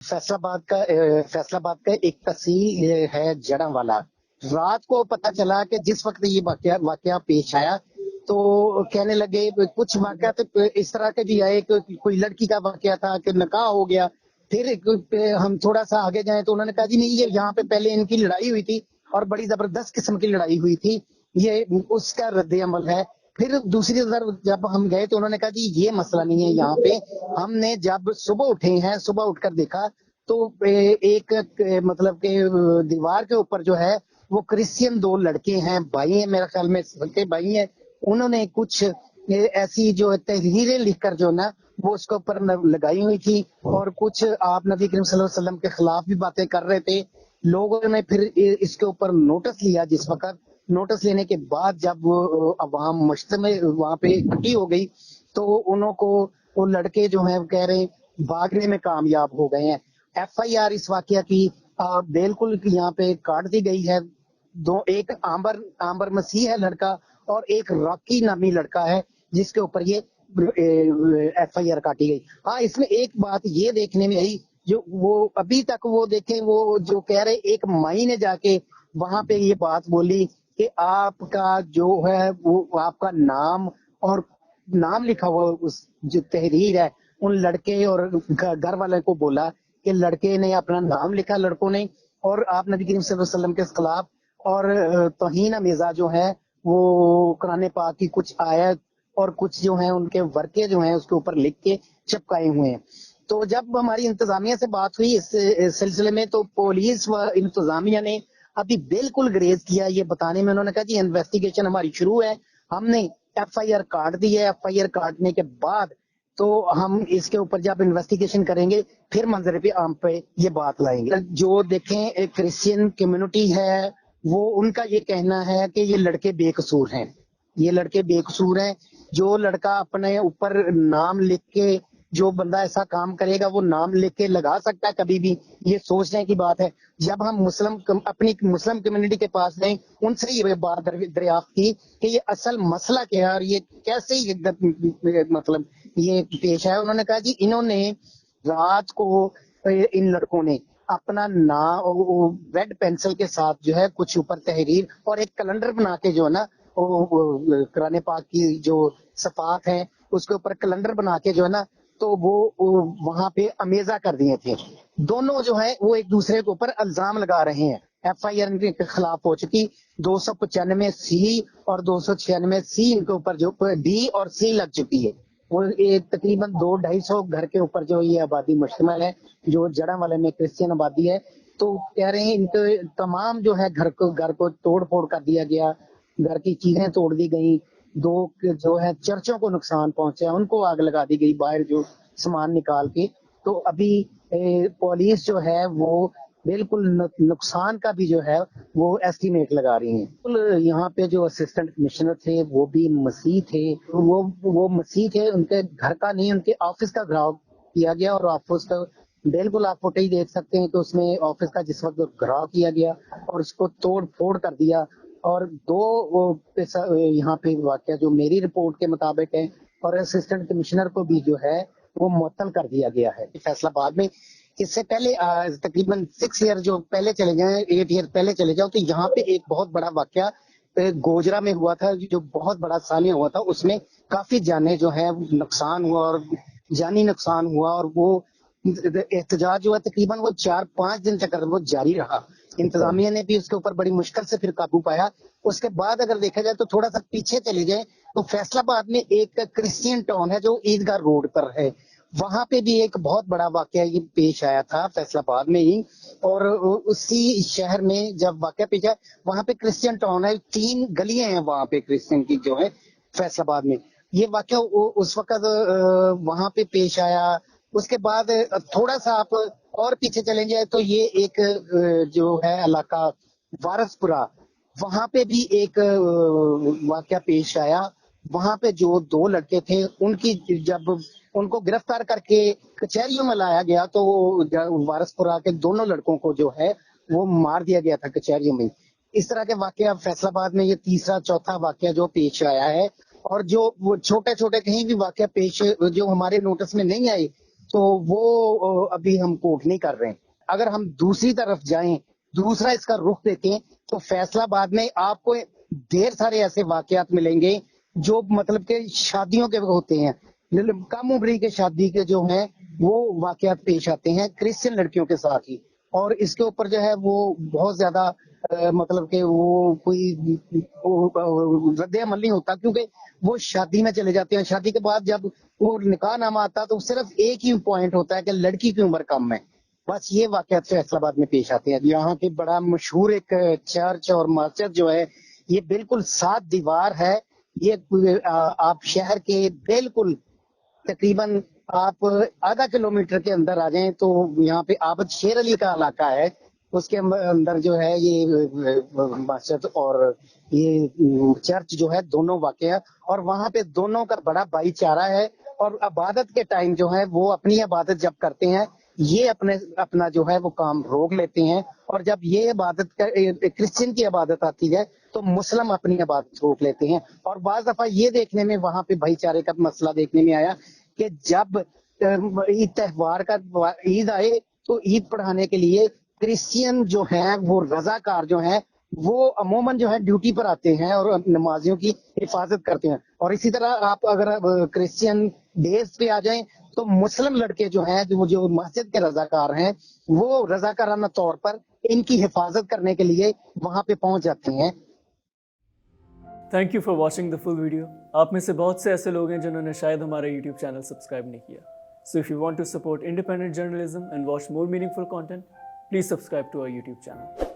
फैसलाबाद का एक तहसील है जड़ांवाला। रात को पता चला कि जिस वक्त ये वाकया पेश आया तो कहने लगे कुछ वाकया तो इस तरह के भी आए कि कोई लड़की का वाकया था कि निकाह हो गया। फिर हम थोड़ा सा आगे जाए तो उन्होंने कहा जी नहीं, ये यहाँ पे पहले इनकी लड़ाई हुई थी और बड़ी जबरदस्त किस्म की लड़ाई हुई थी, ये उसका रद्द अमल है। फिर दूसरी तरफ जब हम गए तो उन्होंने कहा जी ये मसला नहीं है यहाँ पे। हमने जब सुबह उठे हैं, सुबह उठकर देखा तो मतलब के दीवार के ऊपर जो है वो क्रिश्चियन दो लड़के हैं, भाई हैं, मेरे ख्याल में सबके भाई हैं। उन्होंने कुछ ऐसी जो तहरीरें लिखकर जो ना वो उसके ऊपर लगाई हुई थी और कुछ आप नबी करीम सल्लल्लाहु अलैहि वसल्लम के खिलाफ भी बातें कर रहे थे। लोगों ने फिर इसके ऊपर नोटिस लिया। जिस वक्त नोटिस लेने के बाद जब अवाम मुश्तमे वहां पे इकट्ठी हो गई तो उनको वो लड़के जो हैं कह रहे भागने में कामयाब हो गए हैं। एफआईआर इस वाकया की बिल्कुल यहाँ पे काट दी गई है। एक आंबर मसीह है लड़का और एक रॉकी नामी लड़का है जिसके ऊपर ये एफआईआर काटी गई। हाँ, इसमें एक बात ये देखने में आई, जो वो अभी तक वो देखें वो जो कह रहे एक माई ने जाके वहां पे ये बात बोली कि आपका जो है वो आपका नाम और नाम लिखा हुआ उस जो तहरीर है उन लड़के और घर वाले को बोला कि लड़के ने अपना नाम लिखा, लड़कों ने, और आप नबी करीम सल्लल्लाहु अलैहि वसल्लम के खिलाफ और तौहीन अमेज़ा जो है वो कुरान पाक की कुछ आयत और कुछ जो है उनके वर्के जो हैं उसके ऊपर लिख के चिपकाए हुए हैं। तो जब हमारी इंतजामिया से बात हुई इस सिलसिले में तो पुलिस व इंतजामिया ने अभी बिल्कुल ग्रेज किया ये बताने में। उन्होंने कहा जी इन्वेस्टिगेशन हमारी शुरू है, हमने एफआईआर काट दी है, एफआईआर काटने के बाद तो हम इसके ऊपर जब इन्वेस्टिगेशन करेंगे फिर मंजर पे आम पे ये बात लाएंगे। जो देखें एक क्रिश्चियन कम्युनिटी है वो उनका ये कहना है कि ये लड़के बेकसूर हैं, ये लड़के बेकसूर हैं। जो लड़का अपने ऊपर नाम लिख के जो बंदा ऐसा काम करेगा वो नाम लिख के लगा सकता है कभी भी, ये सोचने की बात है। जब हम अपनी मुस्लिम कम्युनिटी के पास गए उनसे ये बात दरियाफ्त की कि ये असल मसला क्या है और ये कैसे ये मतलब ये पेश है। उन्होंने कहा जी इन्होंने रात को इन लड़कों ने अपना नाम रेड पेंसिल के साथ जो है कुछ ऊपर तहरीर और एक कैलेंडर बना के जो है ना वो कुरान पाक की जो सफात है उसके ऊपर कैलेंडर बना के जो है ना तो वो वहां पे अमेजा कर दिए थे। दोनों जो है वो एक दूसरे के ऊपर इल्जाम लगा रहे हैं। एफआईआर के खिलाफ हो चुकी 295 सी और 296 सी इनके ऊपर जो डी और सी लग चुकी है। वो एक तकरीबन 200-250 घर के ऊपर जो ये आबादी मुश्तमिल है जो जड़ांवाले में क्रिश्चियन आबादी है। तो कह रहे हैं इनके तमाम जो है घर को तोड़ फोड़ कर दिया गया, घर की चीजें तोड़ दी गई, दो जो है चर्चों को नुकसान पहुंचा, उनको आग लगा दी गई बाहर जो सामान निकाल के। तो अभी पुलिस जो है वो बिल्कुल नुकसान का भी जो है वो एस्टीमेट लगा रही है। यहाँ पे जो असिस्टेंट कमिश्नर थे वो भी मसीह थे, वो मसीह थे, उनके घर का नहीं उनके ऑफिस का घिराव किया गया और ऑफिस का बिल्कुल आप फोटो ही देख सकते हैं। तो उसमें ऑफिस का जिस वक्त घिराव किया गया और उसको तोड़ फोड़ कर दिया और यहाँ पे वाकया जो मेरी रिपोर्ट के मुताबिक है और असिस्टेंट कमिश्नर को भी जो है वो मुअत्तल कर दिया गया है फैसलाबाद में। इससे पहले तकरीबन 6 ईयर जो पहले चले जाए 8 ईयर पहले चले जाओ तो यहाँ पे एक बहुत बड़ा वाकया गोजरा में हुआ था जो बहुत बड़ा सानिया हुआ था। उसमें काफी जाने जो है नुकसान हुआ और जानी नुकसान हुआ और वो एहतजाज जो है तकरीबन वो 4-5 दिन तक वो जारी रहा। इंतजामिया ने भी उसके ऊपर बड़ी मुश्किल से फिर काबू पाया। उसके बाद अगर देखा जाए तो थोड़ा सा पीछे चले जाए तो फैसलाबाद में एक क्रिश्चियन टाउन है जो ईदगाह रोड पर है, वहां पे भी एक बहुत बड़ा वाकया ये पेश आया था फैसलाबाद में ही। और उसी शहर में जब वाकया पेश आया वहां पे क्रिश्चियन टाउन है, 3 गलियां हैं वहां पे क्रिश्चियन की जो है फैसलाबाद में। ये वाकया उस वक्त वहां पे पेश आया। उसके बाद थोड़ा सा आप और पीछे चले जाए तो ये एक जो है इलाका वारसपुरा, वहां पे भी एक वाकया पेश आया। वहां पे जो 2 लड़के थे उनकी जब उनको गिरफ्तार करके कचहरियों में लाया गया तो वारसपुरा के दोनों लड़कों को जो है वो मार दिया गया था कचहरियों में। इस तरह के वाकया फैसलाबाद में ये तीसरा चौथा वाकया जो पेश आया है। और जो वो छोटे छोटे कहीं भी वाकया पेश जो हमारे नोटिस में नहीं आए تو وہ ابھی ہم کوٹ نہیں کر رہے ہیں. اگر ہم دوسری طرف جائیں, دوسرا اس کا رخ دیکھیں, تو فیصلہ آباد میں آپ کو ڈھیر سارے ایسے واقعات ملیں گے جو مطلب کہ شادیوں کے ہوتے ہیں, کم عمری کے شادی کے جو ہیں وہ واقعات پیش آتے ہیں کرسچن لڑکیوں کے ساتھ ہی. اور اس کے اوپر جو ہے وہ بہت زیادہ مطلب کہ وہ کوئی رد عمل نہیں ہوتا, کیونکہ وہ شادی میں چلے جاتے ہیں. شادی کے بعد جب وہ نکاح نامہ آتا تو صرف ایک ہی پوائنٹ ہوتا ہے کہ لڑکی کی عمر کم ہے. بس یہ واقعات فیصل آباد میں پیش آتے ہیں. یہاں کے بڑا مشہور ایک چرچ اور مسجد جو ہے یہ بالکل 7 دیوار ہے. یہ آپ شہر کے بالکل تقریباً آپ آدھا کلومیٹر کے اندر آ جائیں تو یہاں پہ عابد شیر علی کا علاقہ ہے, اس کے اندر جو ہے یہ مسجد اور یہ چرچ جو ہے دونوں واقع ہے. اور وہاں پہ دونوں کا بڑا بھائی چارہ ہے, اور عبادت کے ٹائم جو ہے وہ اپنی عبادت جب کرتے ہیں یہ اپنا جو ہے وہ کام روک لیتے ہیں, اور جب یہ عبادت کرسچن کی عبادت آتی ہے تو مسلم اپنی عبادت روک لیتے ہیں. اور بعض دفعہ یہ دیکھنے میں وہاں پہ بھائی چارے کا مسئلہ دیکھنے میں آیا کہ جب عید تہوار کا عید آئے تو عید پڑھانے کے لیے کرسچین جو ہیں وہ رضاکار جو ہیں وہ عموماً جو ہے ڈیوٹی پر آتے ہیں اور نمازیوں کی حفاظت کرتے ہیں. اور اسی طرح آپ اگر کرسچین ڈیز پہ آ جائیں تو مسلم لڑکے جو ہیں جو مسجد کے رضاکار ہیں وہ رضاکارانہ طور پر ان کی حفاظت کرنے کے لیے وہاں پہ پہنچ جاتے ہیں. Thank you for watching the full video. آپ میں سے بہت سے ایسے لوگ ہیں جنہوں نے شاید ہمارا یوٹیوب چینل سبسکرائب نہیں کیا. So if you want to support independent journalism and watch more meaningful content, please subscribe to our YouTube channel.